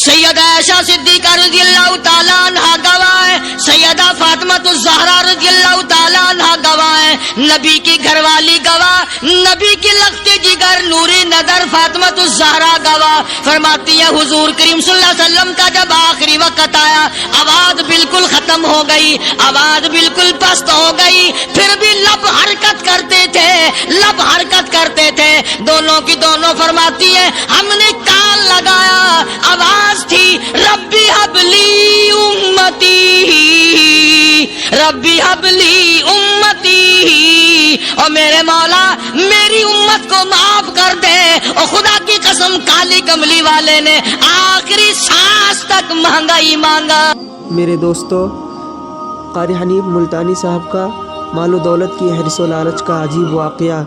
سیدہ عائشہ صدیقہ رضی اللہ تعالیٰ عنہا گواہ ہے، سیدہ فاطمہ الزہرا رضی اللہ تعالیٰ عنہا گواہ ہے، نبی کی گھر والی گواہ، نبی کی لخت جگر نور نظر فاطمہ الزہرا گواہ، فرماتی ہے حضور کریم صلی اللہ علیہ وسلم کا جب آخری وقت آیا، آواز بالکل ختم ہو گئی، آواز بالکل پست ہو گئی، پھر بھی لب حرکت کرتے تھے، لب حرکت کرتے تھے، دونوں کی دونوں فرماتی ہے ہم نے کان لگایا، آواز تھی ربی حبلی امتی، ربی حبلی امتی، اور میرے مولا میری امت کو معاف کر دے، اور خدا کی قسم کالی کملی والے نے آخری سانس تک مہنگائی مانگا۔ میرے دوستو، قاری حنیف ملتانی صاحب کا مال و دولت کی حرص و لالچ کا عجیب واقعہ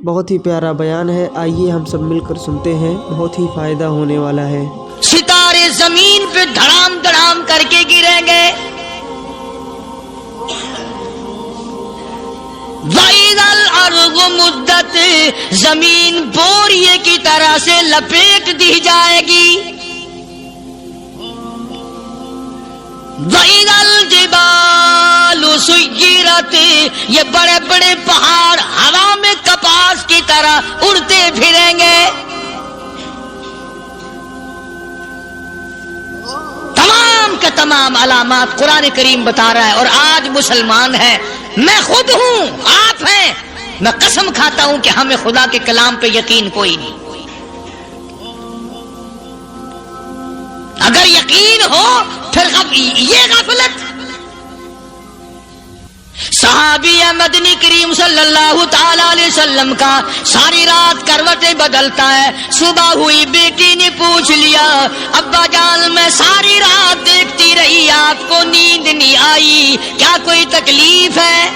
بہت ہی پیارا بیان ہے، آئیے ہم سب مل کر سنتے ہیں، بہت ہی فائدہ ہونے والا ہے۔ ستارے زمین پہ دھڑام دھڑام کر کے گریں گے، وَإِذَا الْأَرْضُ مُدَّتْ، زمین بوریے کی طرح سے لپیٹ دی جائے گی، وَإِذَا الْجِبَالُ سُيِّرَتْ، یہ بڑے بڑے پہاڑ ہوا میں کپاس کی طرح اڑتے پھریں گے، تمام کا تمام علامات قرآن کریم بتا رہا ہے۔ اور آج مسلمان ہے، میں خود ہوں، آپ ہیں، میں قسم کھاتا ہوں کہ ہمیں خدا کے کلام پہ یقین کوئی نہیں۔ اگر یقین ہو پھر یہ غفلت۔ صحابی مدنی کریم صلی اللہ تعالی علیہ وسلم کا ساری رات کروٹیں بدلتا ہے، صبح ہوئی بیٹی نے پوچھ لیا ابا جان میں ساری رات دیکھتی رہی آپ کو نیند نہیں آئی، کیا کوئی تکلیف ہے؟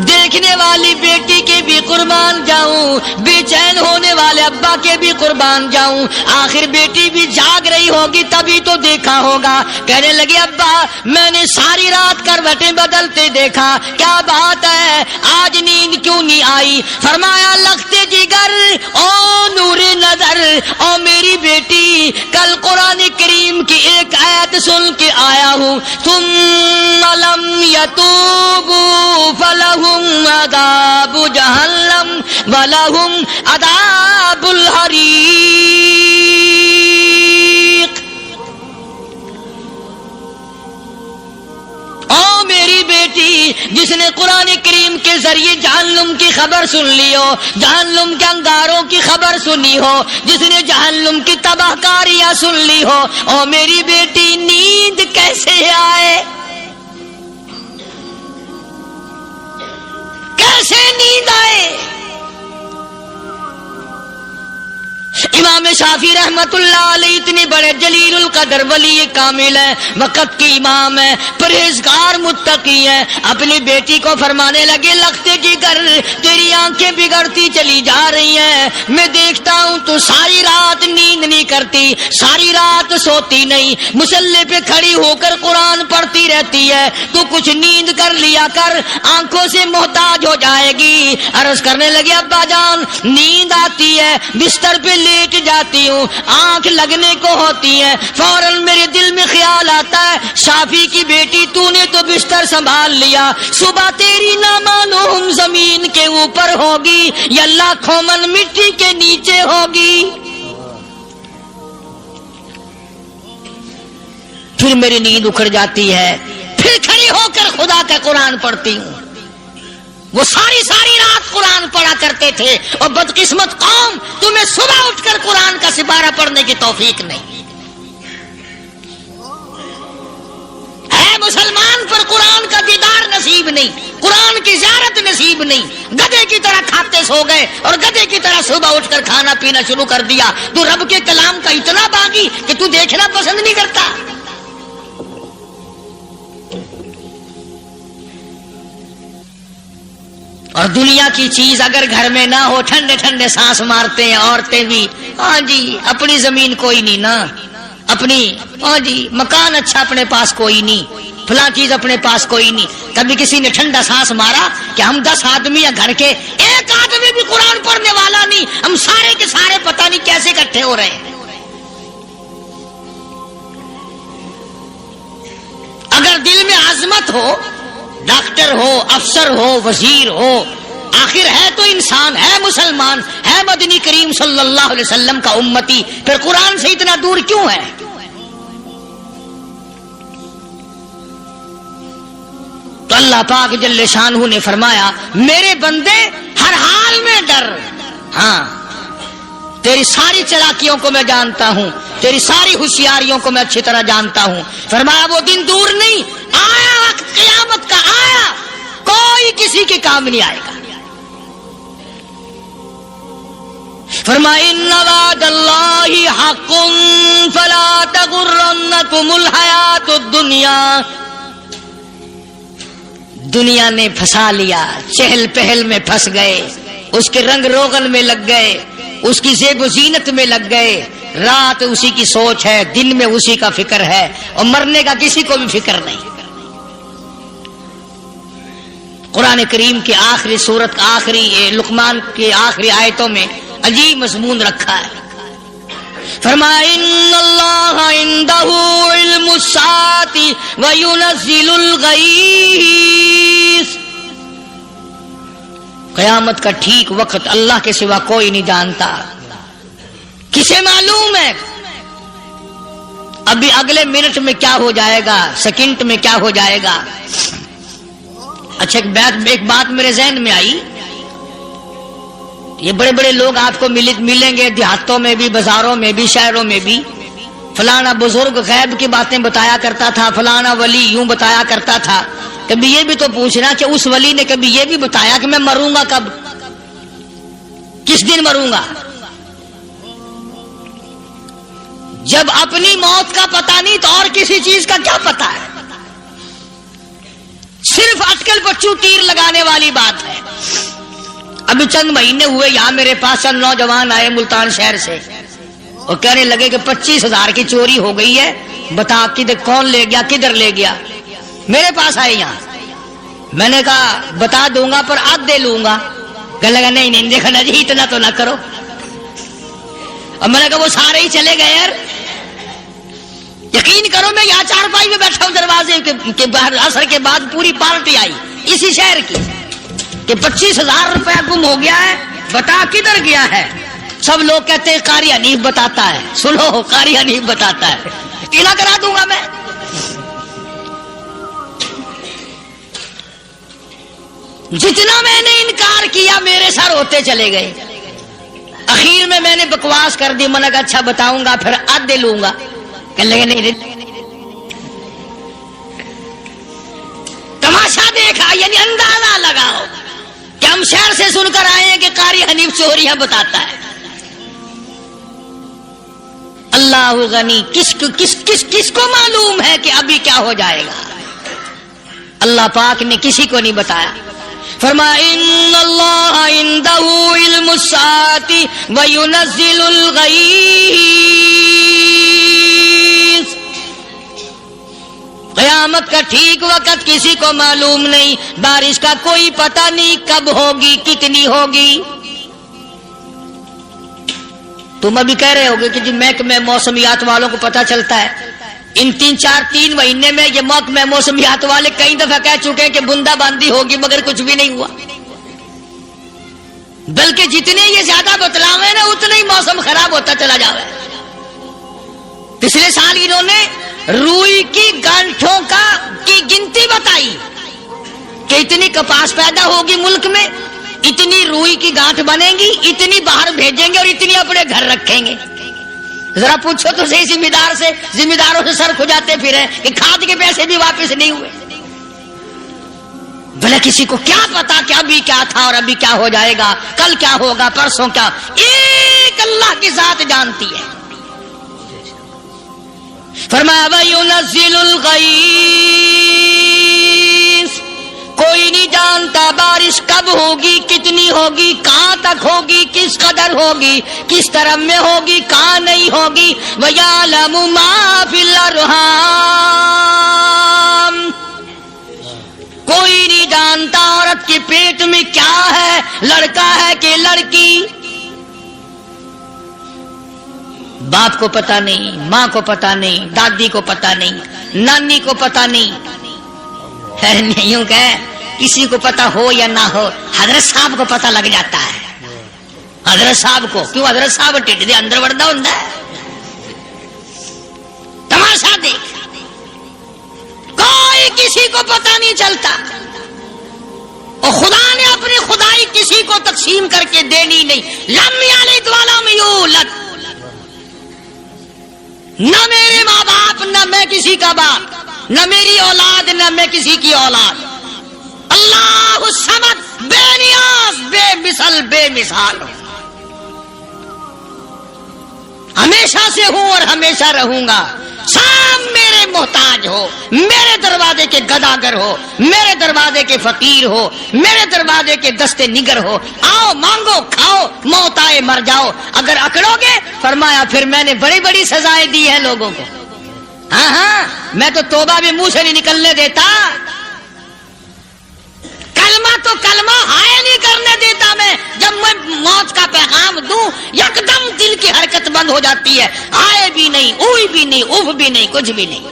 دیکھنے والی بیٹی کے بھی قربان جاؤں، بے چین ہونے والے ابا کے بھی قربان جاؤں، آخر بیٹی بھی جاگ رہی ہوگی تبھی تو دیکھا ہوگا۔ کہنے لگے ابا میں نے ساری رات کروٹیں بدلتے دیکھا، کیا بات ہے آج نیند کیوں نہیں آئی؟ فرمایا لختے جگر او نور نظر او میری بیٹی، کل قرآن کریم کی ایک آیت سن کے آیا ہوں، ثم لم یتوبوا فلہم عذاب جہنم ولہم عذاب الحریق۔ او میری بیٹی جس نے قرآن کریم کے ذریعے جہنم کی خبر سن لی ہو، جہنم کے انگاروں کی خبر سنی ہو، جس نے جہنم کی تباہ کاریاں سن لی ہو، او میری بیٹی نیند کیسے آئے؟ کیسے نیند آئے؟ امام شافعی رحمت اللہ علیہ اتنے بڑے جلیل القدر ولی کامل ہے، وقت کی امام ہے، پرہیزگار متقی ہے، اپنی بیٹی کو فرمانے لگے لختے جگر تیری آنکھیں بگڑتی چلی جا رہی ہیں، میں دیکھتا ہوں تو ساری رات نیند نہیں کرتی، ساری رات سوتی نہیں، مصلی پہ کھڑی ہو کر قرآن پڑھتی رہتی ہے، تو کچھ نیند کر لیا کر، آنکھوں سے محتاج ہو جائے گی۔ عرض کرنے لگے ابا جان نیند آتی ہے، بستر پہ لیٹ جاتی ہوں، آنکھ لگنے کو ہوتی ہے، فوراً میرے دل میں خیال آتا ہے شافی کی بیٹی تو نے تو بستر سنبھال لیا، صبح تیری نہ مانو زمین کے اوپر ہوگی یا لاکھوں من مٹی کے نیچے ہوگی۔ پھر میری نیند اکھڑ جاتی ہے، پھر کھڑی ہو کر خدا کا قرآن پڑھتی ہوں۔ وہ ساری رات قرآن پڑھا کرتے تھے، اور بدقسمت قوم تمہیں صبح اٹھ کر قرآن کا سپارہ پڑھنے کی توفیق نہیں ہے۔ مسلمان پر قرآن کا دیدار نصیب نہیں، قرآن کی زیارت نصیب نہیں، گدھے کی طرح کھاتے سو گئے اور گدھے کی طرح صبح اٹھ کر کھانا پینا شروع کر دیا۔ تو رب کے کلام کا اتنا باغی کہ تو دیکھنا پسند نہیں کرتا۔ اور دنیا کی چیز اگر گھر میں نہ ہو، ٹھنڈے ٹھنڈے سانس مارتے ہیں عورتیں بھی، ہاں جی اپنی زمین کوئی نہیں نا، اپنی ہاں جی مکان اچھا اپنے پاس کوئی نہیں، فلاں چیز اپنے پاس کوئی نہیں۔ کبھی کسی نے ٹھنڈا سانس مارا کہ ہم 10 آدمی ہیں گھر کے، ایک آدمی بھی قرآن پڑھنے والا نہیں، ہم سارے کے سارے پتہ نہیں کیسے اکٹھے ہو رہے ہیں۔ دل میں عظمت ہو، ڈاکٹر ہو، افسر ہو، وزیر ہو، آخر ہے تو انسان، ہے مسلمان، ہے مدنی کریم صلی اللہ علیہ وسلم کا امتی، پھر قرآن سے اتنا دور کیوں ہے؟ تو اللہ پاک جل شانہ نے فرمایا میرے بندے ہر حال میں ڈر، ہاں تیری ساری چلاکیوں کو میں جانتا ہوں، تیری ساری ہوشیاریوں کو میں اچھی طرح جانتا ہوں۔ فرمایا وہ دن دور نہیں، آیا وقت قیامت کا، آیا، کوئی کسی کے کام نہیں آئے گا۔ فرمایا ان وعد اللہ حق فلا تغرنکم الحیات الدنیا، دنیا نے پھنسا لیا، چہل پہل میں پھنس گئے، اس کے رنگ روغن میں لگ گئے، اس کی زیب و زینت میں لگ گئے، رات اسی کی سوچ ہے، دن میں اسی کا فکر ہے، اور مرنے کا کسی کو بھی فکر نہیں۔ قرآن کریم کے آخری سورت کا آخری لقمان کے آخری آیتوں میں عجیب مضمون رکھا ہے۔ فرمایا ان اللہ عندہ علم الساعۃ وینزل الغیث، قیامت کا ٹھیک وقت اللہ کے سوا کوئی نہیں جانتا۔ کسے معلوم ہے ابھی اگلے منٹ میں کیا ہو جائے گا، سیکنڈ میں کیا ہو جائے گا؟ اچھا ایک بات میرے ذہن میں آئی، یہ بڑے بڑے لوگ آپ کو ملیں گے دیہاتوں میں بھی، بازاروں میں بھی، شہروں میں بھی، فلانا بزرگ غیب کی باتیں بتایا کرتا تھا، فلانا ولی یوں بتایا کرتا تھا۔ کبھی یہ بھی تو پوچھنا کہ اس ولی نے کبھی یہ بھی بتایا کہ میں مروں گا کب، کس دن مروں گا؟ جب اپنی موت کا پتہ نہیں تو اور کسی چیز کا کیا پتہ ہے؟ صرف اٹکل پچو تیر لگانے والی بات ہے۔ ابھی چند مہینے ہوئے یہاں میرے پاس چند نوجوان آئے ملتان شہر سے، اور کہنے لگے کہ 25,000 کی چوری ہو گئی ہے، بتا کدھر کون لے گیا، کدھر لے گیا؟ میرے پاس آئے یہاں، میں نے کہا بتا دوں گا پر آدھ دے لوں گا۔ کہنے لگا نہیں نہیں دیکھا نا جی اتنا تو نہ کرو۔ اور میں نے کہا وہ سارے ہی چلے گئے یار، یقین کرو میں یہاں چارپائی میں بیٹھا ہوں دروازے کے باہر، عصر کے بعد پوری پارٹی آئی اسی شہر کی کہ 25,000 روپیہ گم ہو گیا ہے، بتا کدھر گیا ہے؟ سب لوگ کہتے ہیں قاری حنیف بتاتا ہے، سنو قاری حنیف بتاتا ہے، قلعہ کرا دوں گا میں۔ جتنا میں نے انکار کیا میرے سر ہوتے چلے گئے، اخیر میں نے بکواس کر دی، میں نے کہا اچھا بتاؤں گا پھر آدھے لوں گا۔ کہنے لگے نہیں، تماشا دیکھا یعنی اندازہ لگاؤ کہ ہم شہر سے سن کر آئے ہیں کہ قاری حنیف چوریاں بتاتا ہے۔ اللہ غنی، کس کو معلوم ہے کہ ابھی کیا ہو جائے گا؟ اللہ پاک نے کسی کو نہیں بتایا۔ فرمایا ان اللہ عندہ علم الساعۃ وینزل الغیث، قیامت کا ٹھیک وقت کسی کو معلوم نہیں، بارش کا کوئی پتہ نہیں کب ہوگی، کتنی ہوگی۔ تم ابھی کہہ رہے ہوگے کہ جی محکمہ موسمیات والوں کو پتہ چلتا ہے، ان 3 مہینے میں یہ محکمہ موسمیات والے کئی دفعہ کہہ چکے ہیں کہ بندہ باندی ہوگی، مگر کچھ بھی نہیں ہوا، بلکہ جتنے یہ زیادہ بتلاوے نا اتنا ہی موسم خراب ہوتا چلا جاوے۔ پچھلے سال انہوں نے روئی کی گانٹھوں کی گنتی بتائی کہ اتنی کپاس پیدا ہوگی ملک میں، اتنی روئی کی گانٹھ بنے گی، اتنی باہر بھیجیں گے اور اتنی اپنے گھر رکھیں گے۔ ذرا پوچھو تو صحیح ذمہ داروں سے سر کھجاتے پھرے کہ کھاد کے پیسے بھی واپس نہیں ہوئے۔ بھلے کسی کو کیا پتا کہ ابھی کیا تھا اور ابھی کیا ہو جائے گا، کل کیا ہوگا، پرسوں کیا، ایک اللہ کی ذات جانتی ہے۔ فرمایا وَيُنَزِّلُ الْغَيْثَ، کوئی نہیں جانتا بارش کب ہوگی، کتنی ہوگی، کہاں تک ہوگی، کس قدر ہوگی، کس طرح میں ہوگی، کہاں نہیں ہوگی۔ وَيَعْلَمُ مَا فِي الْأَرْحَامِ، کوئی نہیں جانتا عورت کے پیٹ میں کیا ہے، لڑکا ہے کہ لڑکی۔ باپ کو پتہ نہیں، ماں کو پتہ نہیں، دادی کو پتہ نہیں، نانی کو پتہ نہیں، نہیں کہ کسی کو پتا ہو یا نہ ہو، حضرت صاحب کو پتا لگ جاتا ہے. حضرت صاحب کو کیوں؟ حضرت صاحب ٹھڈ دے اندر وڑدا ہوندا ہے. تماشا دیکھ، کوئی کسی کو پتا نہیں چلتا، اور خدا نے اپنی خدائی کسی کو تقسیم کر کے دینی نہیں. لم یلد ولم یولد، نہ میرے ماں باپ، نہ میں کسی کا باپ، نہ میری اولاد، نہ میں کسی کی اولاد. اللہ الصمد، بے نیاز، بے مثل، بے مثال، ہمیشہ سے ہوں اور ہمیشہ رہوں گا. سب میرے محتاج ہو، میرے دروازے کے گداگر ہو، میرے دروازے کے فقیر ہو، میرے دروازے کے دستے نگر ہو. آؤ مانگو کھاؤ، موت آئے مر جاؤ. اگر اکڑو گے، فرمایا پھر میں نے بڑی بڑی سزائیں دی ہیں لوگوں کو. ہاں میں تو توبہ بھی منہ سے نہیں نکلنے دیتا، کلمہ تو کلمہ ہائے نہیں کرنے دیتا. میں جب میں موت کا پیغام دوں، یکدم دل کی حرکت بند ہو جاتی ہے. ہائے بھی نہیں، اوئی بھی نہیں، اف بھی نہیں، کچھ بھی نہیں.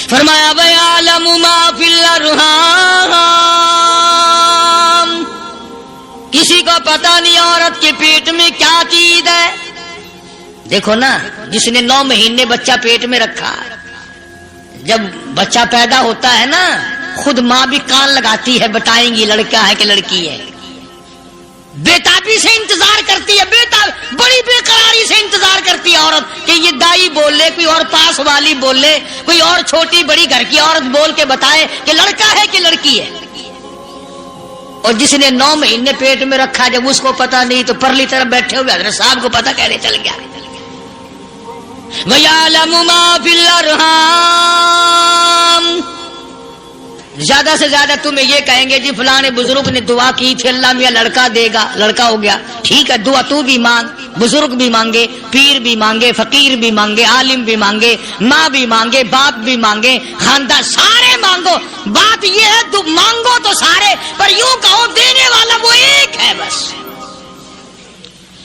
فرمایا وَيَعْلَمُ مَا فِي الْأَرْحَامِ، کسی کو پتا نہیں عورت کے پیٹ میں کیا چیز ہے. دیکھو نا، جس نے 9 مہینے بچہ پیٹ میں رکھا، جب بچہ پیدا ہوتا ہے نا، خود ماں بھی کان لگاتی ہے، بتائیں گی لڑکا ہے کہ لڑکی ہے. بےتابی سے انتظار کرتی ہے، بڑی بے قراری سے انتظار کرتی ہے عورت کہ یہ دائی بول لے، کوئی اور پاس والی بول لے، کوئی اور چھوٹی بڑی گھر کی عورت بول کے بتائے کہ لڑکا ہے کہ لڑکی ہے. اور جس نے 9 مہینے پیٹ میں رکھا، جب اس کو پتا نہیں تو پرلی طرف بیٹھے ہوئے حضرت صاحب کو پتا کہنے چل گیا. وَيَعْلَمُ مَا فِي الْأَرْحَامِ، زیادہ سے زیادہ تمہیں یہ کہیں گے جی فلاں بزرگ نے دعا کی تھی، اللہ میاں لڑکا دے گا، لڑکا ہو گیا. ٹھیک ہے، دعا تو بھی مانگ، بزرگ بھی مانگے، پیر بھی مانگے، فقیر بھی مانگے، عالم بھی مانگے، ماں بھی مانگے، باپ بھی مانگے، خاندان سارے مانگو. بات یہ ہے مانگو تو سارے، پر یوں کہو دینے والا وہ ایک ہے بس.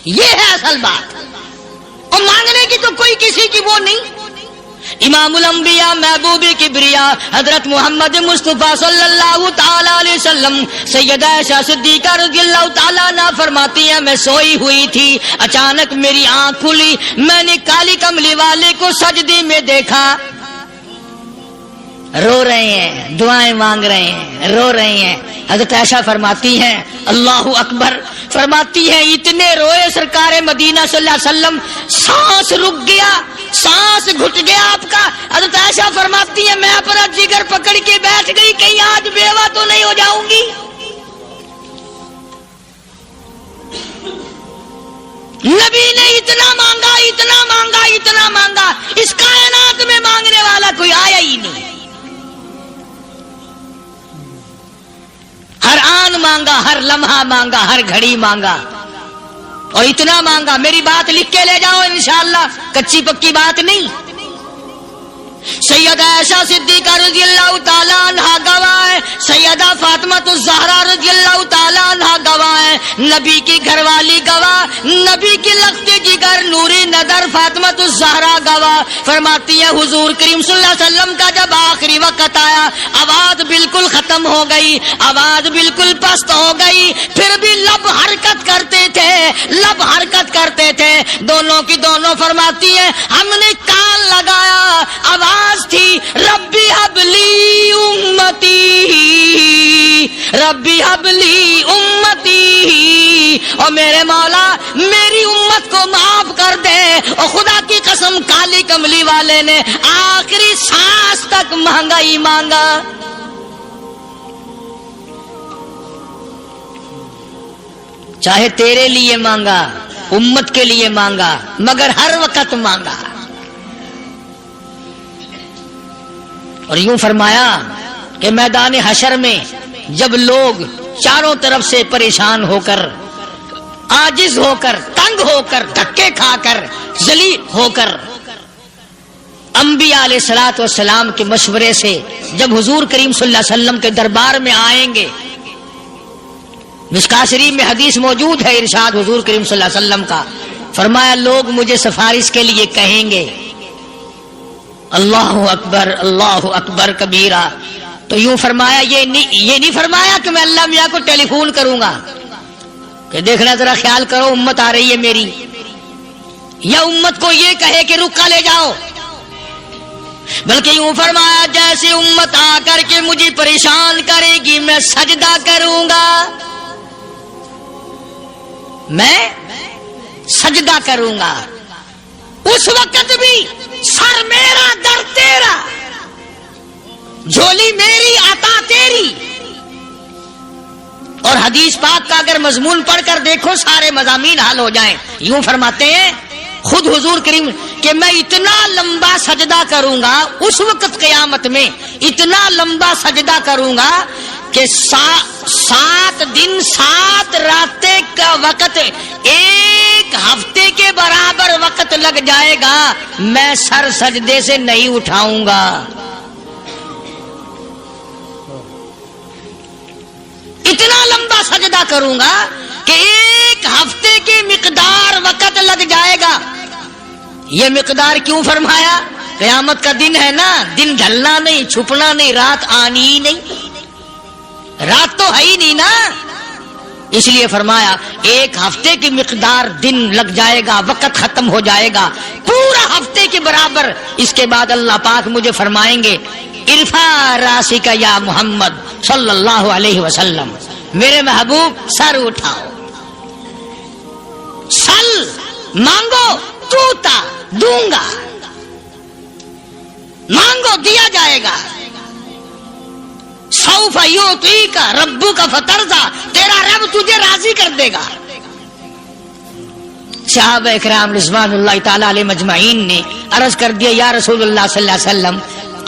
یہ ہے اصل بات، اور مانگنے کی تو کوئی کسی کی وہ نہیں. امام الانبیاء محبوب کبریا حضرت محمد مصطفیٰ صلی اللہ تعالی علیہ وسلم سیدہ عائشہ صدیقہ رضی اللہ تعالیٰ عنہ فرماتی ہیں میں سوئی ہوئی تھی، اچانک میری آنکھ کھلی، میں نے کالی کملی والے کو سجدے میں دیکھا، رو رہے ہیں، دعائیں مانگ رہے ہیں، رو رہے ہیں. حضرت عائشہ فرماتی ہیں اللہ اکبر، فرماتی ہیں اتنے روئے سرکار مدینہ صلی اللہ علیہ وسلم، سانس رک گیا، سانس گھٹ گیا آپ کا. حضرت عائشہ فرماتی ہیں میں اپنا جگر پکڑ کے بیٹھ گئی، کہیں آج بیوہ تو نہیں ہو جاؤں گی. نبی نے اتنا مانگا، اتنا مانگا، اتنا مانگا، اس کائنات میں مانگنے والا کوئی آیا ہی نہیں. ہر آن مانگا، ہر لمحہ مانگا، ہر گھڑی مانگا، اور اتنا مانگا. میری بات لکھ کے لے جاؤ انشاءاللہ، کچی پکی بات نہیں. سیدہ عائشہ صدیقہ رضی اللہ تعالیٰ عنہ گواہ ہے، سیدہ فاطمہ الزہرا رضی اللہ تعالیٰ عنہ گواہ ہے، نبی کی گھر والی گواہ، نبی کی لخت جگر نوری نظر فاطمہ الزہرا گواہ. فرماتی ہے حضور کریم صلی اللہ علیہ وسلم کا جب آخری وقت آیا، آواز بالکل ختم ہو گئی، آواز بالکل پست ہو گئی، پھر بھی لب حرکت کرتے تھے، لب حرکت کرتے تھے، دونوں کی دونوں. فرماتی ہے ہم نے کان لگایا، آواز تھی ربی حبلی امتی، ربی حبلی امتی، اور میرے مولا میری امت کو معاف کر دے. اور خدا کی قسم کالی کملی والے نے آخری سانس تک مانگا ہی مانگا. چاہے تیرے لیے مانگا، امت کے لیے مانگا، مگر ہر وقت مانگا. اور یوں فرمایا کہ میدان حشر میں جب لوگ چاروں طرف سے پریشان ہو کر، عاجز ہو کر، تنگ ہو کر، دھکے کھا کر، ذلیل ہو کر، انبیاء علیہ الصلوۃ والسلام کے مشورے سے جب حضور کریم صلی اللہ علیہ وسلم کے دربار میں آئیں گے، مشکاۃ شریف میں حدیث موجود ہے، ارشاد حضور کریم صلی اللہ علیہ وسلم کا، فرمایا لوگ مجھے سفارش کے لیے کہیں گے، اللہ اکبر کبیرہ. تو یوں فرمایا، یہ نہیں فرمایا کہ میں اللہ میاں کو ٹیلی فون کروں گا کہ دیکھنا ذرا خیال کرو امت آ رہی ہے میری، یا امت کو یہ کہے کہ رکا لے جاؤ، بلکہ یوں فرمایا جیسے امت آ کر کے مجھے پریشان کرے گی میں سجدہ کروں گا، میں سجدہ کروں گا. اس وقت بھی سر میرا در تیرا، جھولی میری عطا تیری. اور حدیث پاک کا اگر مضمون پڑھ کر دیکھو سارے مضامین حل ہو جائیں. یوں فرماتے ہیں خود حضور کریم کہ میں اتنا لمبا سجدہ کروں گا اس وقت قیامت میں، اتنا لمبا سجدہ کروں گا کہ 7 دن 7 راتیں کا وقت 1 ہفتے کے برابر وقت لگ جائے گا، میں سر سجدے سے نہیں اٹھاؤں گا. اتنا لمبا سجدہ کروں گا کہ 1 ہفتے کی مقدار وقت لگ جائے گا. یہ مقدار کیوں فرمایا؟ قیامت کا دن ہے نا، دن ڈھلنا نہیں، چھپنا نہیں، رات آنی ہی نہیں، رات تو ہے ہی نہیں نا، اس لیے فرمایا 1 ہفتے کی مقدار دن لگ جائے گا، وقت ختم ہو جائے گا پورا ہفتے کے برابر. اس کے بعد اللہ پاک مجھے فرمائیں گے ارفع راسک یا محمد صلی اللہ علیہ وسلم، میرے محبوب سر اٹھاؤ، سل مانگو توتا دوں گا، مانگو دیا جائے گا. سوف یعطیک ربک فترضی، تیرا رب تجھے راضی کر دے گا. صحابہ اکرام رضوان اللہ تعالی علیہ مجمعین نے عرض کر دیا یا رسول اللہ صلی اللہ علیہ وسلم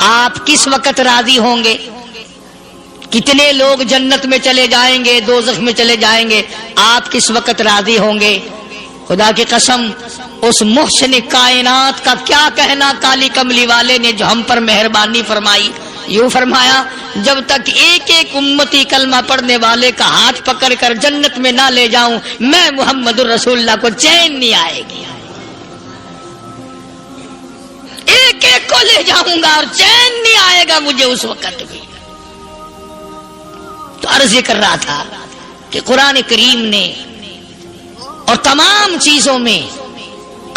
آپ کس وقت راضی ہوں گے؟ کتنے لوگ جنت میں چلے جائیں گے، دوزخ میں چلے جائیں گے، آپ کس وقت راضی ہوں گے؟ خدا کی قسم اس محسن کائنات کا کیا کہنا کالی کملی والے نے جو ہم پر مہربانی فرمائی. یوں فرمایا جب تک ایک امتی کلمہ پڑھنے والے کا ہاتھ پکڑ کر جنت میں نہ لے جاؤں میں محمد الرسول اللہ کو چین نہیں آئے گی. ایک کو لے جاؤں گا اور چین نہیں آئے گا مجھے اس وقت بھی. تو عرض یہ کر رہا تھا کہ قرآن کریم نے اور تمام چیزوں میں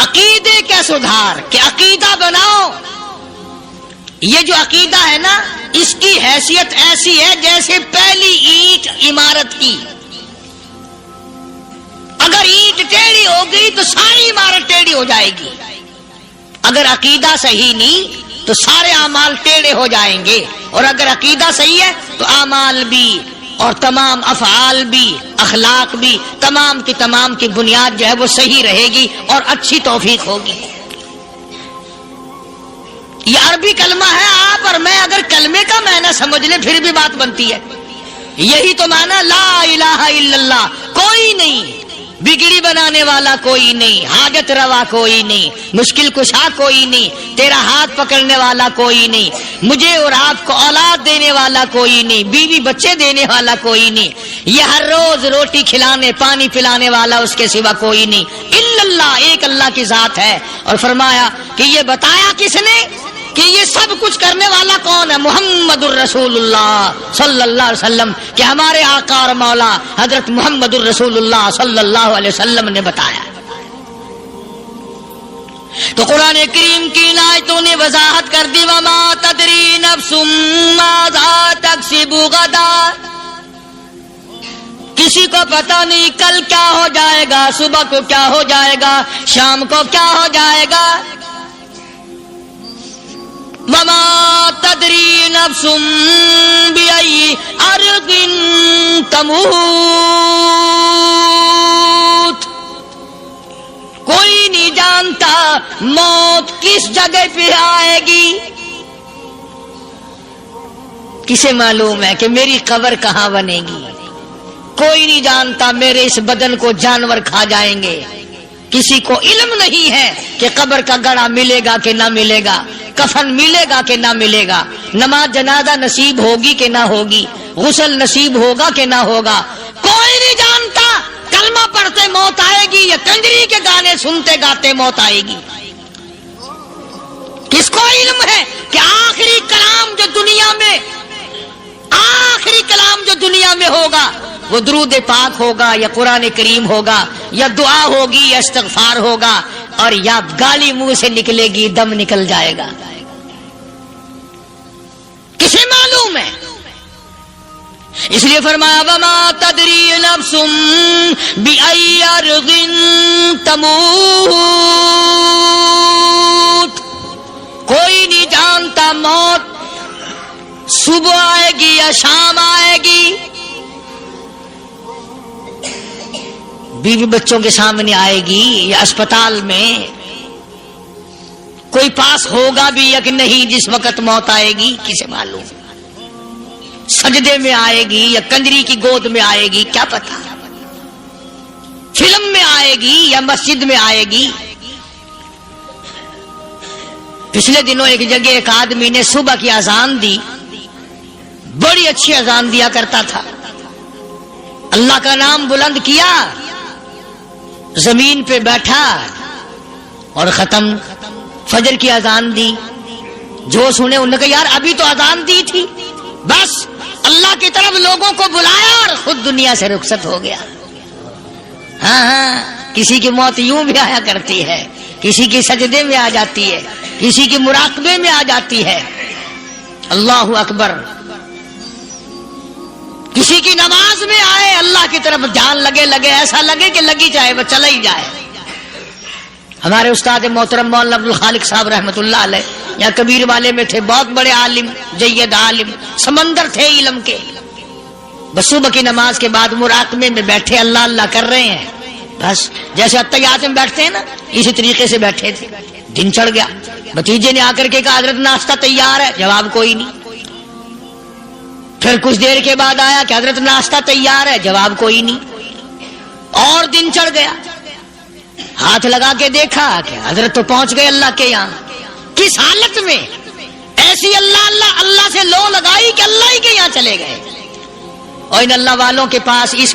عقیدے کا سدھار کہ عقیدہ بناؤ. یہ جو عقیدہ ہے نا اس کی حیثیت ایسی ہے جیسے پہلی اینٹ عمارت کی، اگر اینٹ ٹیڑھی ہو گئی تو ساری عمارت ٹیڑھی ہو جائے گی، اگر عقیدہ صحیح نہیں تو سارے اعمال ٹیڑھے ہو جائیں گے، اور اگر عقیدہ صحیح ہے تو اعمال بھی اور تمام افعال بھی اخلاق بھی تمام کی بنیاد جو ہے وہ صحیح رہے گی اور اچھی توفیق ہوگی. یہ عربی کلمہ ہے، آپ اور میں اگر کلمے کا معنی سمجھ لیں پھر بھی بات بنتی ہے. یہی تو معنی لا الہ الا اللہ، کوئی نہیں بگڑی بنانے والا کوئی نہیں، حاجت روا کوئی نہیں، مشکل کشا کوئی نہیں، تیرا ہاتھ پکڑنے والا کوئی نہیں، مجھے اور آپ کو اولاد دینے والا کوئی نہیں، بیوی بچے دینے والا کوئی نہیں، یہ ہر روز روٹی کھلانے پانی پلانے والا اس کے سوا کوئی نہیں، الا اللہ، ایک اللہ کی ذات ہے. اور فرمایا کہ یہ بتایا کس نے کہ یہ سب کچھ کرنے والا کون ہے؟ محمد الرسول اللہ صلی اللہ علیہ وسلم، کہ ہمارے آقا اور مولا حضرت محمد الرسول اللہ صلی اللہ علیہ وسلم نے بتایا. تو قرآن کریم کی آیتوں نے وضاحت کر دی وما تدری نفس ماذا تکسب غدا، کسی کو پتہ نہیں کل کیا ہو جائے گا، صبح کو کیا ہو جائے گا، شام کو کیا ہو جائے گا. وما تدری نفس بأي أرض تموت، کوئی نہیں جانتا موت کس جگہ پہ آئے گی. کسے معلوم ہے کہ میری قبر کہاں بنے گی؟ کوئی نہیں جانتا میرے اس بدن کو جانور کھا جائیں گے. کسی کو علم نہیں ہے کہ قبر کا گڑھا ملے گا کہ نہ ملے گا، کفن ملے گا کہ نہ ملے گا، نماز جنازہ نصیب ہوگی کہ نہ ہوگی، غسل نصیب ہوگا کہ نہ ہوگا، کوئی نہیں جانتا. کلمہ پڑھتے موت آئے گی یا کنجری کے گانے سنتے گاتے موت آئے گی. کس اس کو علم ہے کہ آخری کلام جو دنیا میں ہوگا وہ درود پاک ہوگا یا قرآن کریم ہوگا یا دعا ہوگی یا استغفار ہوگا اور یا گالی منہ سے نکلے گی، دم نکل جائے گا. کسے معلوم ہے؟ اس لیے فرمایا وما تدری نفس بأی ارض تموت، کوئی نہیں جانتا موت صبح آئے گی یا شام آئے گی، بیوی بچوں کے سامنے آئے گی یا اسپتال میں، کوئی پاس ہوگا بھی یا کہ نہیں جس وقت موت آئے گی کسے معلوم، سجدے میں آئے گی یا کنجری کی گود میں آئے گی کیا پتا، فلم میں آئے گی یا مسجد میں آئے گی. پچھلے دنوں ایک جگہ ایک آدمی نے صبح کی اذان دی، بڑی اچھی اذان دیا کرتا تھا، اللہ کا نام بلند کیا، زمین پہ بیٹھا اور ختم. فجر کی اذان دی، جو سنے انہوں نے کہا یار ابھی تو اذان دی تھی، بس اللہ کی طرف لوگوں کو بلایا اور خود دنیا سے رخصت ہو گیا. ہاں کسی کی موت یوں بھی آیا کرتی ہے، کسی کی سجدے میں آ جاتی ہے، کسی کی مراقبے میں آ جاتی ہے. اللہ اکبر. کسی کی نماز میں آئے، اللہ کی طرف جان لگے ایسا لگے کہ لگی جائے وہ چلا ہی جائے. ہمارے استاد محترم مولانا عبد الخالق صاحب رحمۃ اللہ علیہ یہاں کبیر والے میں تھے، بہت بڑے عالم، جید عالم، سمندر تھے علم کے. بس صبح کی نماز کے بعد مراقبے میں بیٹھے اللہ اللہ کر رہے ہیں، بس جیسے اتحیات میں بیٹھتے ہیں نا اسی طریقے سے بیٹھے تھے. دن چڑھ گیا، بھتیجے نے آ کر کے کہا حضرت ناشتہ تیار ہے، جواب کوئی نہیں. پھر کچھ دیر کے بعد آیا کہ حضرت ناشتہ تیار ہے، جواب کوئی نہیں. اور دن چڑھ گیا، ہاتھ لگا کے دیکھا کہ حضرت تو پہنچ گئے اللہ کے یہاں. کس حالت میں؟ ایسی اللہ اللہ اللہ سے لو لگائی کہ اللہ ہی کے یہاں چلے گئے. اور ان اللہ والوں کے پاس اس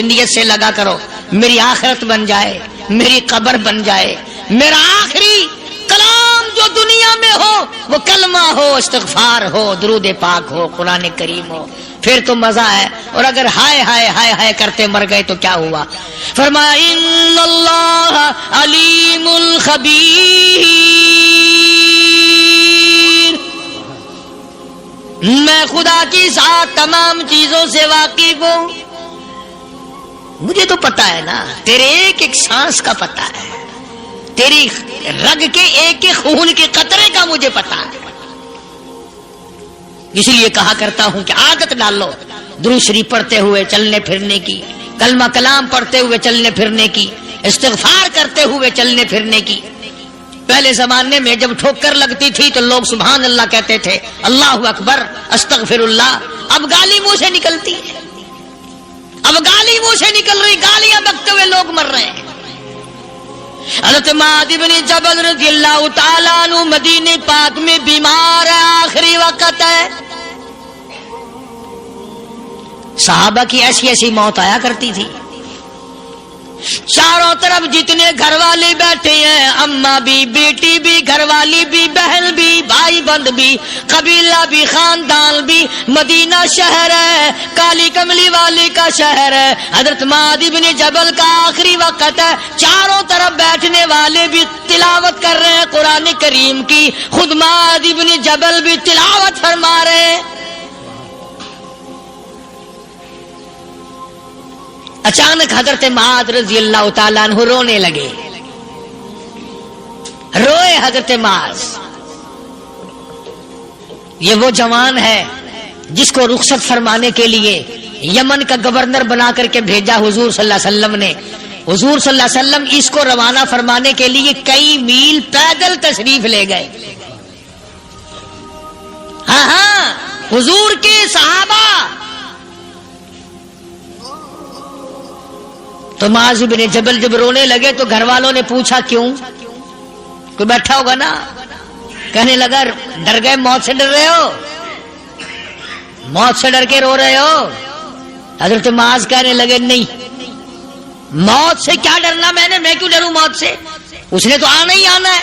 نیت سے لگا کرو میری آخرت بن جائے، میری قبر بن جائے، میرا آخری کلام جو دنیا میں ہو وہ کلمہ ہو، استغفار ہو، درود پاک ہو، قرآن کریم ہو، پھر تو مزہ ہے. اور اگر ہائے ہائے ہائے ہائے کرتے مر گئے تو کیا ہوا؟ فرمایا ان اللہ علیم خبیر، میں خدا کی ذات تمام چیزوں سے واقف ہوں. مجھے تو پتا ہے نا، تیرے ایک ایک سانس کا پتا ہے، تیری رگ کے ایک ایک خون کے قطرے کا مجھے پتا ہے. اس لیے کہا کرتا ہوں کہ عادت ڈالو درود شریف پڑھتے ہوئے چلنے پھرنے کی، کلمہ کلام پڑھتے ہوئے چلنے پھرنے کی، استغفار کرتے ہوئے چلنے پھرنے کی. پہلے زمانے میں جب ٹھوکر لگتی تھی تو لوگ سبحان اللہ کہتے تھے، اللہ اکبر، استغفر اللہ. اب گالی منہ سے نکلتی ہے، اب گالی منہ سے نکل رہی، گالیاں بکتے ہوئے لوگ مر رہے ہیں. حضرت معاذ بن جبل رضی اللہ تعالیٰ عنہ مدینے پاک میں بیمار ہے، آخری وقت ہے. صحابہ کی ایسی ایسی موت آیا کرتی تھی. چاروں طرف جتنے گھر والے بیٹھے ہیں، اماں بھی، بیٹی بھی، گھر والی بھی، بہن بھی، بھائی بند بھی، قبیلہ بھی، خاندان بھی. مدینہ شہر ہے، کالی کملی والی کا شہر ہے. حضرت معاذ بن جبل کا آخری وقت ہے. چاروں طرف بیٹھنے والے بھی تلاوت کر رہے ہیں قرآن کریم کی، خود معاذ بن جبل بھی تلاوت فرما رہے ہیں. اچانک حضرت معاذ رضی اللہ تعالیٰ عنہ رونے لگے. روئے حضرت معاذ. یہ وہ جوان ہے جس کو رخصت فرمانے کے لیے یمن کا گورنر بنا کر کے بھیجا حضور صلی اللہ علیہ وسلم نے. حضور صلی اللہ علیہ وسلم اس کو روانہ فرمانے کے لیے کئی میل پیدل تشریف لے گئے. ہاں حضور کے صحابہ. تو معاذ بن جبل جب رونے لگے تو گھر والوں نے پوچھا کیوں؟ کوئی بیٹھا ہوگا نا. کہنے لگا ڈر گئے، موت سے ڈر رہے ہو، موت سے ڈر کے رو رہے ہو. حضرت معاذ کہنے لگے نہیں، موت سے کیا ڈرنا، میں کیوں ڈروں موت سے، اس نے تو آنا ہی آنا ہے.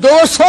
200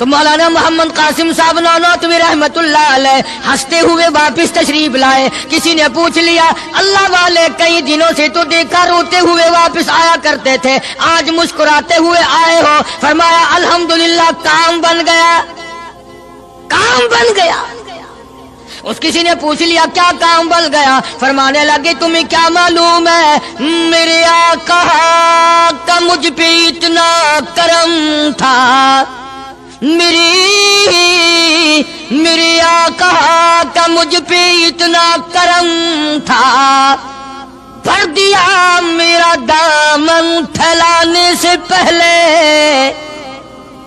تو مولانا محمد قاسم صاحب نانوتوی رحمت اللہ علیہ ہنستے ہوئے واپس تشریف لائے. کسی نے پوچھ لیا اللہ والے کئی دنوں سے تو دیکھا روتے ہوئے واپس آیا کرتے تھے, آج مسکراتے ہوئے آئے ہو. فرمایا الحمدللہ کام بن گیا, کام بن گیا. اس کسی نے پوچھ لیا کیا کام بن گیا؟ فرمانے لگے تمہیں کیا معلوم ہے میرے آقا کا مجھ پہ اتنا کرم تھا, میرے آقا کا مجھ پہ اتنا کرم تھا, بھر دیا میرا دامن پھیلانے سے پہلے.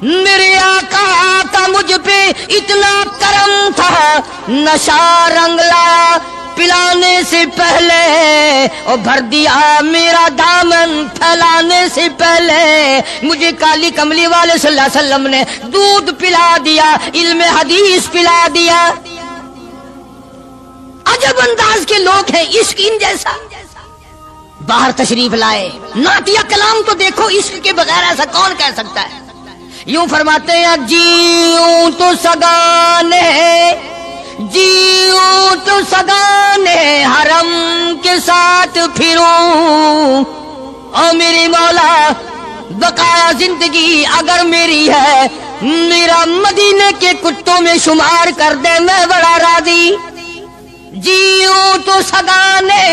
میرے آقا کا مجھ پہ اتنا کرم تھا, نشہ رنگ لایا پلانے سے پہلے, اور بھر دیا میرا دامن پھیلانے سے پہلے. مجھے کالی کملی والے صلی اللہ علیہ وسلم نے دودھ پلا دیا, علم حدیث پلا دیا. عجب انداز کے لوگ ہیں, عشق ان جیسا. باہر تشریف لائے, نعتیہ کلام تو دیکھو, عشق کے بغیر ایسا کون کہہ سکتا ہے. یوں فرماتے ہیں جیوں تو سگانے, جیوں تو سگانے حرم کے ساتھ پھروں, او میری مولا بقایا زندگی اگر میری ہے, میرا مدینے کے کتوں میں شمار کر دے, میں بڑا راضی. جیوں تو سگانے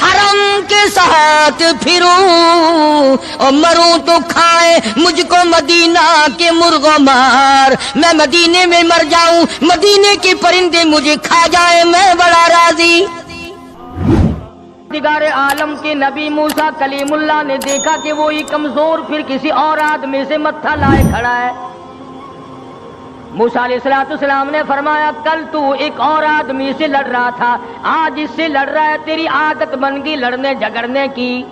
حرم کے ساتھ پھروں, اور مروں تو کھائے مجھ کو مدینہ کے مرغ و مار. میں مدینے میں مر جاؤں, مدینے کے پرندے مجھے کھا جائے, میں بڑا راضی. پروردگار عالم کے نبی موسیٰ کلیم اللہ نے دیکھا کہ وہی کمزور پھر کسی اور آدمی سے متھا لائے کھڑا ہے. موسیٰ علیہ السلام نے فرمایا کل تو ایک اور آدمی سے لڑ رہا تھا, آج اس سے لڑ رہا ہے, تیری عادت بن گئی لڑنے جھگڑنے کی.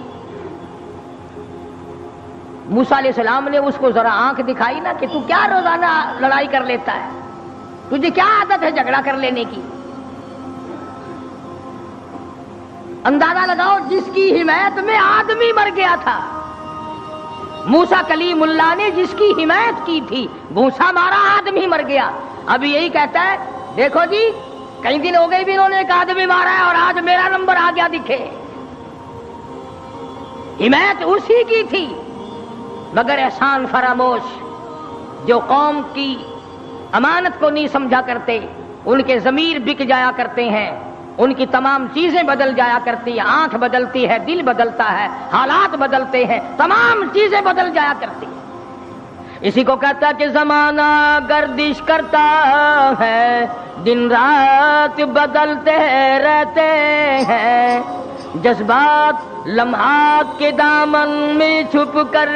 موسیٰ علیہ السلام نے اس کو ذرا آنکھ دکھائی نا کہ تو کیا روزانہ لڑائی کر لیتا ہے, تجھے کیا عادت ہے جھگڑا کر لینے کی. اندازہ لگاؤ جس کی حمایت میں آدمی مر گیا تھا, موسیٰ کلیم اللہ نے جس کی حمایت کی تھی, موسیٰ مارا آدمی مر گیا. اب یہی کہتا ہے دیکھو جی کئی دن ہو گئے بھی انہوں نے ایک آدمی مارا ہے اور آج میرا نمبر آ گیا دکھے. حمایت اسی کی تھی, مگر احسان فراموش جو قوم کی امانت کو نہیں سمجھا کرتے, ان کے ضمیر بک جایا کرتے ہیں, ان کی تمام چیزیں بدل جایا کرتی ہیں, آنکھ بدلتی ہے, دل بدلتا ہے, حالات بدلتے ہیں, تمام چیزیں بدل جایا کرتی ہیں. اسی کو کہتا ہے کہ زمانہ گردش کرتا ہے, دن رات بدلتے رہتے ہیں, جذبات لمحات کے دامن میں چھپ کر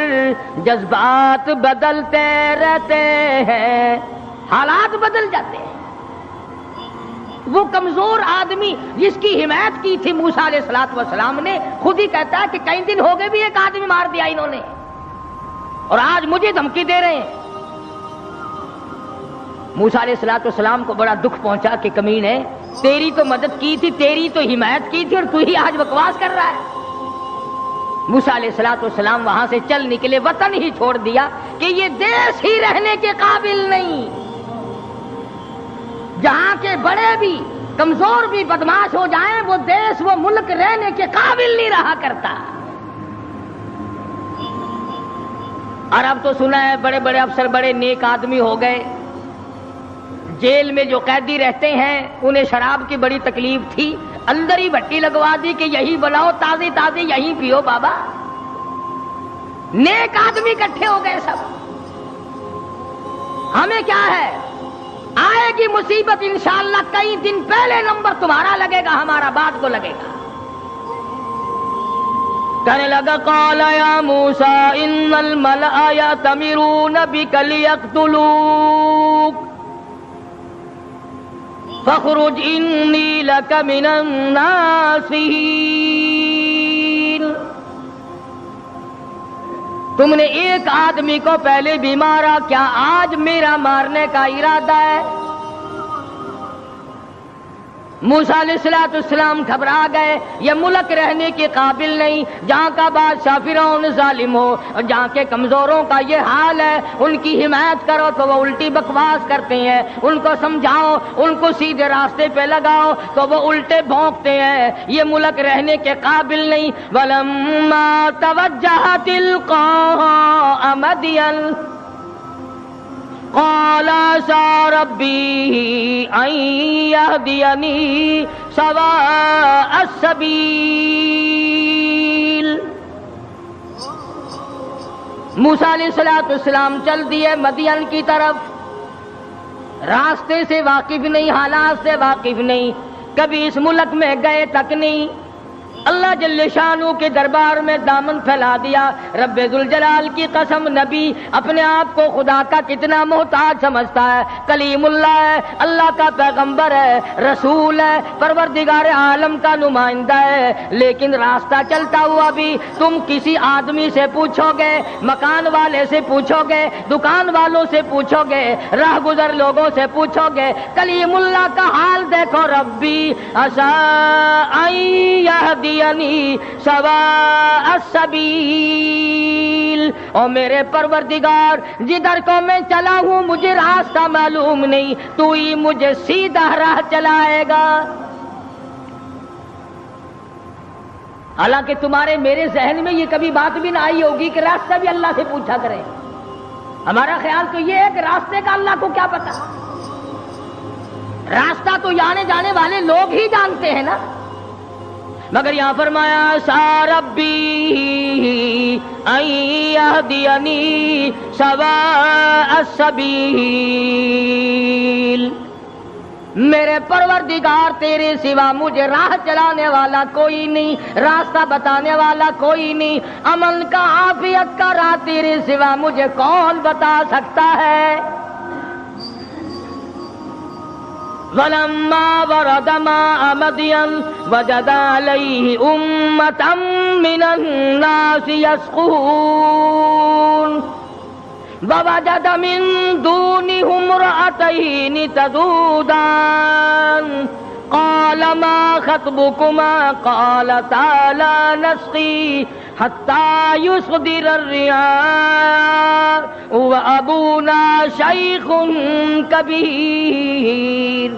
جذبات بدلتے رہتے ہیں, حالات بدل جاتے ہیں. وہ کمزور آدمی جس کی حمایت کی تھی موسیٰ علیہ السلام نے, خود ہی کہتا ہے کہ کئی دن ہو گئے بھی ایک آدمی مار دیا انہوں نے, اور آج مجھے دھمکی دے رہے ہیں. موسیٰ علیہ السلام کو بڑا دکھ پہنچا کہ کمینے تیری تو مدد کی تھی, تیری تو حمایت کی تھی, اور تو ہی آج بکواس کر رہا ہے. موسیٰ علیہ السلام وہاں سے چل نکلے, وطن ہی چھوڑ دیا کہ یہ دیش ہی رہنے کے قابل نہیں. جہاں کے بڑے بھی کمزور بھی بدماش ہو جائیں, وہ دیش وہ ملک رہنے کے قابل نہیں رہا کرتا. اور اب تو سنا ہے بڑے بڑے افسر بڑے نیک آدمی ہو گئے, جیل میں جو قیدی رہتے ہیں انہیں شراب کی بڑی تکلیف تھی, اندر ہی بھٹی لگوا دی کہ یہی بناؤ, تازی تازی یہی پیو بابا. نیک آدمی اکٹھے ہو گئے سب. ہمیں کیا ہے, آئے گی مصیبت انشاءاللہ کئی دن پہلے نمبر تمہارا لگے گا, ہمارا بعد کو لگے گا. کہنے لگا قال یا موسیٰ ان الملأ یأتمرون بک لیقتلوک فاخرج انی لک من الناصحین. تم نے ایک آدمی کو پہلے بھی مارا, کیا آج میرا مارنے کا ارادہ ہے؟ موسیٰ علیہ السلام گھبرا گئے، یہ ملک رہنے کے قابل نہیں، جہاں کا بادشاہ فرعون ظالم ہو اور جہاں کے کمزوروں کا یہ حال ہے، ان کی حمایت کرو تو وہ الٹی بکواس کرتے ہیں، ان کو سمجھاؤ، ان کو سیدھے راستے پہ لگاؤ تو وہ الٹے بھونکتے ہیں، یہ ملک رہنے کے قابل نہیں۔ وَلَمَّا تَوَجَّهَ تِلْقَاءَ مَدْيَنَ قال عسى ربي أن يهديني سواء السبيل۔ موسیٰ علیہ السلام چل دیے مدین کی طرف، راستے سے واقف نہیں، حالات سے واقف نہیں، کبھی اس ملک میں گئے تک نہیں، اللہ جل شانہ کے دربار میں دامن پھیلا دیا۔ رب ذوالجلال کی قسم، نبی اپنے آپ کو خدا کا کتنا محتاج سمجھتا ہے، کلیم اللہ ہے، اللہ کا پیغمبر ہے، رسول ہے، پروردگار عالم کا نمائندہ ہے، لیکن راستہ چلتا ہوا بھی تم کسی آدمی سے پوچھو گے، مکان والے سے پوچھو گے، دکان والوں سے پوچھو گے، راہ گزر لوگوں سے پوچھو گے، کلیم اللہ کا حال دیکھو، ربی عسى ان یہدی سواء السبیل، اور میرے پروردگار جدھر کو میں چلا ہوں مجھے راستہ معلوم نہیں، تو ہی مجھے سیدھا راہ چلائے گا۔ حالانکہ تمہارے میرے ذہن میں یہ کبھی بات بھی نہ آئی ہوگی کہ راستہ بھی اللہ سے پوچھا کرے، ہمارا خیال تو یہ ہے کہ راستے کا اللہ کو کیا پتا، راستہ تو آنے جانے والے لوگ ہی جانتے ہیں نا، مگر یہاں فرمایا عسى ربی ان یہدینی سواء السبیل، میرے پروردگار تیرے سوا مجھے راہ چلانے والا کوئی نہیں، راستہ بتانے والا کوئی نہیں، امن کا عافیت کا راہ تیرے سوا مجھے کون بتا سکتا ہے۔ وَلَمَّا وَرَدَ مَاءَ مَدْيَنَ وَجَدَ عَلَيْهِ أُمَّةً مِّنَ النَّاسِ يَسْقُونَ وَوَجَدَ مِن دُونِهُمْ امْرَأَتَيْنِ تَذُودَانِ قَالَ مَا خَطْبُكُمَا قَالَتَا لَا نَسْقِي حَتَّى يُصْدِرَ الرِّعَاءُ وَأَبُونَا شَيْخٌ كَبِيرٌ۔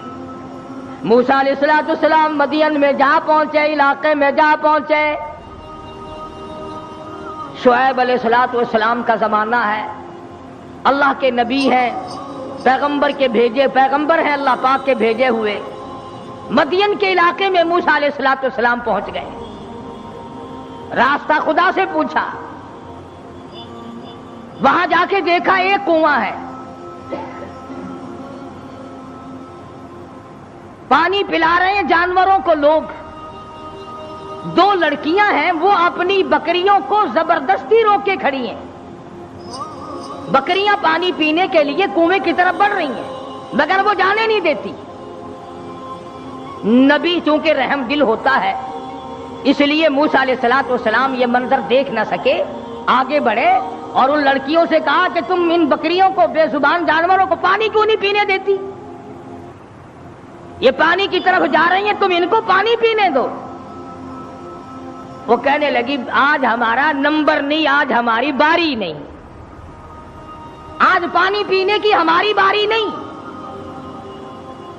موسیٰ علیہ السلام مدین میں جا پہنچے، علاقے میں جا پہنچے، شعیب علیہ السلام کا زمانہ ہے، اللہ کے نبی ہیں، پیغمبر کے بھیجے، پیغمبر ہیں اللہ پاک کے بھیجے ہوئے۔ مدین کے علاقے میں موسیٰ علیہ السلام پہنچ گئے، راستہ خدا سے پوچھا، وہاں جا کے دیکھا ایک کنواں ہے، پانی پلا رہے ہیں جانوروں کو لوگ، دو لڑکیاں ہیں وہ اپنی بکریوں کو زبردستی روک کے کھڑی ہیں، بکریاں پانی پینے کے لیے کنویں کی طرف بڑھ رہی ہیں مگر وہ جانے نہیں دیتی۔ نبی چونکہ رحم دل ہوتا ہے اس لیے موسیٰ علیہ السلام یہ منظر دیکھ نہ سکے، آگے بڑھے اور ان لڑکیوں سے کہا کہ تم ان بکریوں کو، بے زبان جانوروں کو پانی کیوں نہیں پینے دیتی؟ یہ پانی کی طرف جا رہی ہیں، تم ان کو پانی پینے دو۔ وہ کہنے لگی آج ہمارا نمبر نہیں، آج ہماری باری نہیں، آج پانی پینے کی ہماری باری نہیں۔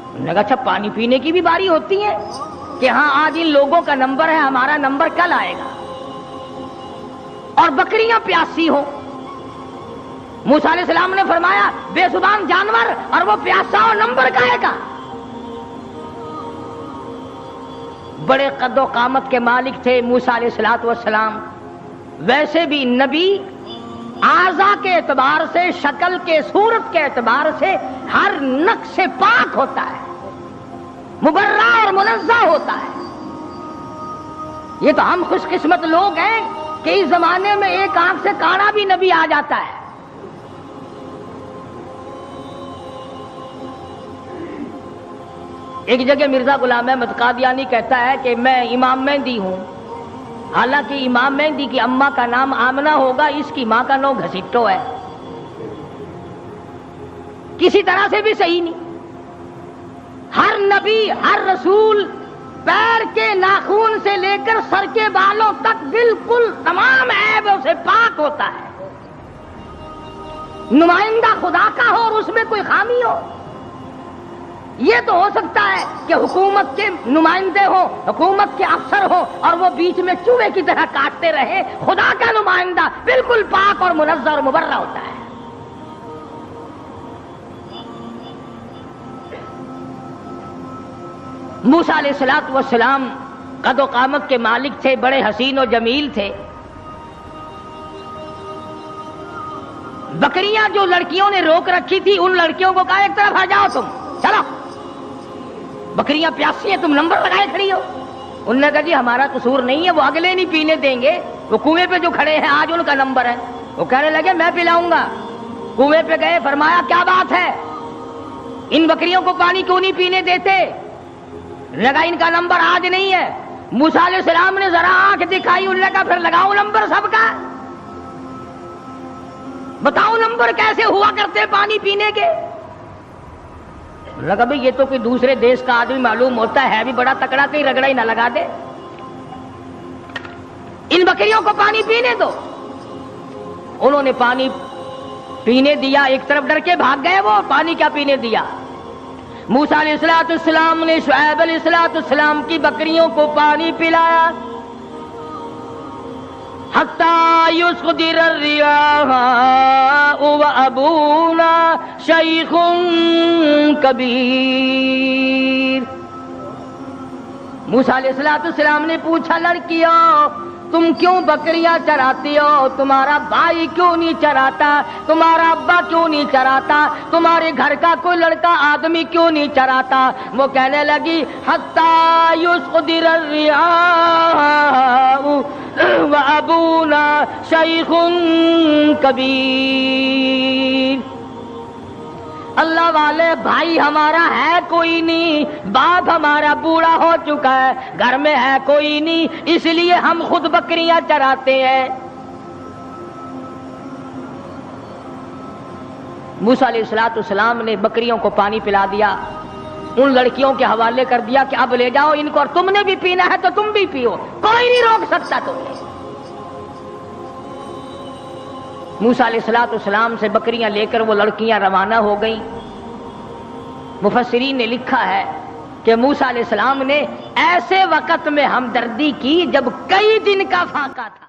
انہوں نے کہا اچھا پانی پینے کی بھی باری ہوتی ہے کہ ہاں آج ان لوگوں کا نمبر ہے، ہمارا نمبر کل آئے گا۔ اور بکریاں پیاسی ہوں، موسیٰ علیہ السلام نے فرمایا بے زبان جانور اور وہ پیاسا ہو، نمبر کہے گا؟ بڑے قد و قامت کے مالک تھے موسیٰ علیہ السلام، ویسے بھی نبی اعضاء کے اعتبار سے، شکل کے، صورت کے اعتبار سے ہر نقص سے پاک ہوتا ہے، مبرہ اور منزہ ہوتا ہے۔ یہ تو ہم خوش قسمت لوگ ہیں کہ اس زمانے میں ایک آنکھ سے کانا بھی نبی آ جاتا ہے۔ ایک جگہ مرزا غلام احمد قادیانی کہتا ہے کہ میں امام مہدی ہوں، حالانکہ امام مہدی کی اماں کا نام آمنہ ہوگا، اس کی ماں کا نام گھسٹو ہے، کسی طرح سے بھی صحیح نہیں۔ ہر نبی ہر رسول پیر کے ناخون سے لے کر سر کے بالوں تک بالکل تمام عیبوں سے پاک ہوتا ہے. نمائندہ خدا کا ہو اور اس میں کوئی خامی ہو. یہ تو ہو سکتا ہے کہ حکومت کے نمائندے ہوں, حکومت کے افسر ہوں اور وہ بیچ میں چوہے کی طرح کاٹتے رہے. خدا کا نمائندہ بالکل پاک اور منزہ اور مبرہ ہوتا ہے. موسیٰ علیہ الصلوۃ والسلام قد و قامت کے مالک تھے, بڑے حسین و جمیل تھے. بکریاں جو لڑکیوں نے روک رکھی تھی ان لڑکیوں کو کہا ایک طرف آ جاؤ, تم چلو, بکریاں پیاسی ہیں, تم نمبر لگائے کھڑی ہو. انہوں نے کہا جی ہمارا قصور نہیں ہے, وہ اگلے نہیں پینے دیں گے, وہ کنویں پہ جو کھڑے ہیں آج ان کا نمبر ہے. وہ کہنے لگے میں پلاؤں گا. کنویں پہ گئے, فرمایا کیا بات ہے, ان بکریوں کو پانی کیوں نہیں پینے دیتے؟ لگا ان کا نمبر آج نہیں ہے. موسیٰ علیہ السلام نے ذرا آنکھ دکھائی, انہوں نے کہا پھر لگاؤ نمبر سب کا, بتاؤ نمبر کیسے ہوا کرتے پانی پینے کے. لگا بھئی یہ تو کوئی دوسرے دیش کا آدمی معلوم ہوتا ہے بھی بڑا تکڑا, کہیں رگڑا ہی نہ لگا دے. ان بکریوں کو پانی پینے دو. انہوں نے پانی پینے دیا, ایک طرف ڈر کے بھاگ گئے, وہ پانی کیا پینے دیا. موسیٰ علیہ السلام نے شعیب علیہ السلام کی بکریوں کو پانی پلایا. حتی یسقدر الریاح وابونا شیخ کبیر. موسیٰ علیہ السلام نے پوچھا لڑکیوں تم کیوں بکریاں چراتی ہو, تمہارا بھائی کیوں نہیں چراتا, تمہارا ابا کیوں نہیں چراتا, تمہارے گھر کا کوئی لڑکا آدمی کیوں نہیں چراتا. وہ کہنے لگی حتی یسقدر الریاح وابونا شیخ کبیر. اللہ والے بھائی ہمارا ہے کوئی نہیں, باپ ہمارا بوڑھا ہو چکا ہے, گھر میں ہے کوئی نہیں, اس لیے ہم خود بکریاں چراتے ہیں. موسیٰ علیہ السلام نے بکریوں کو پانی پلا دیا, ان لڑکیوں کے حوالے کر دیا کہ اب لے جاؤ ان کو, اور تم نے بھی پینا ہے تو تم بھی پیو, کوئی نہیں روک سکتا تمہیں. موسیٰ علیہ السلام سے بکریاں لے کر وہ لڑکیاں روانہ ہو گئیں. مفسرین نے لکھا ہے کہ موسیٰ علیہ السلام نے ایسے وقت میں ہمدردی کی جب کئی دن کا فاقہ تھا.